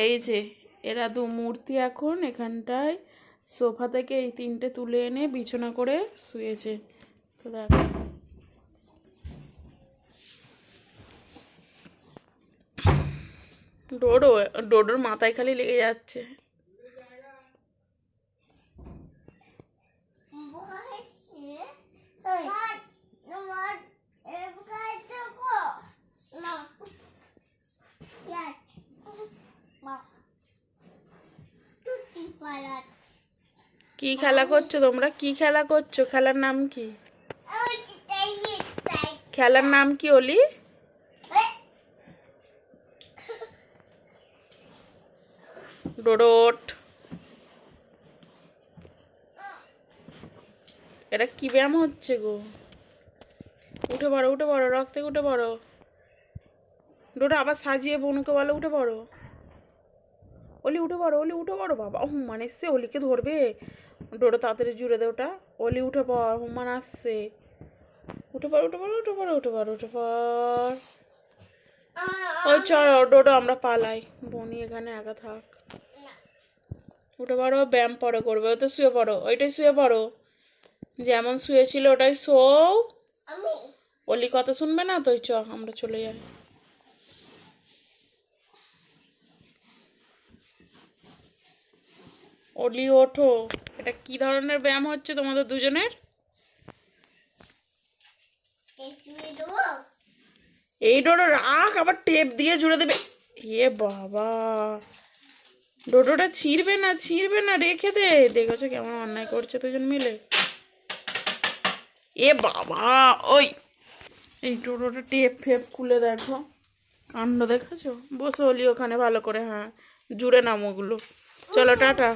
এই যে এরা দু মূর্তি এখন এখানটায় সোফা থেকে এই তিনটে তুলে এনে বিছানা করে শুয়েছে। তো দেখো ডোডোর মাথায় খালি লেগে যাচ্ছে। কি খেলা করছো তোমরা? কি খেলা করছো? খেলার নাম কি? খেলার নাম কি অলি? ডোডোট, এটা কি ব্যায়াম হচ্ছে গো? উঠে পড়ো, উঠে পড়ো, রক থেকে উঠে পড়ো। ডোডো আবার সাজিয়ে বনুকে বলো উঠে পড়ো। অলি উঠে পড়ো, অলি উঠে পড়ো। বাবা হুম্মান এসছে, অলিকে ধরবে। ডোডো তাড়াতাড়ি জুড়ে দে ওটা। অলি উঠে পড়, হুম্মান আসছে। উঠে পড়, উঠে পড়ো, উঠে পড়ো, উঠে পড়ো, উঠে পড়। ওই চলো ডোডো আমরা পালাই, বনি এখানে একা থাক। উঠে পড়ো, ব্যায়াম পরে করবে। ও তো শুয়ে পড়ো, ওইটাই শুয়ে পড়ো, যেমন শুয়েছিল ওটাই শোও। অলি কথা শুনবে না তো, চ আমরা চলে যাই। অলি ওঠো। এটা কি ধরনের ব্যায়াম হচ্ছে তোমাদের দুজনের? এই ডোডো রাখ, আবার টেপ দিয়ে জুড়ে দেবে। এ বাবা, ডোডোটা ছিঁড়বে না, ছিঁড়বে না, রেখে দে। দেখেছো কেমন অন্যায় করছে দুজন মিলে। এ বাবা, ওই এই ডোডোটা টেপ ফেপ খুলে দেখো, কাণ্ড দেখেছো। বসে অলি ওখানে ভালো করে, হ্যাঁ জুড়ে নাম ওগুলো। চলো টাটা।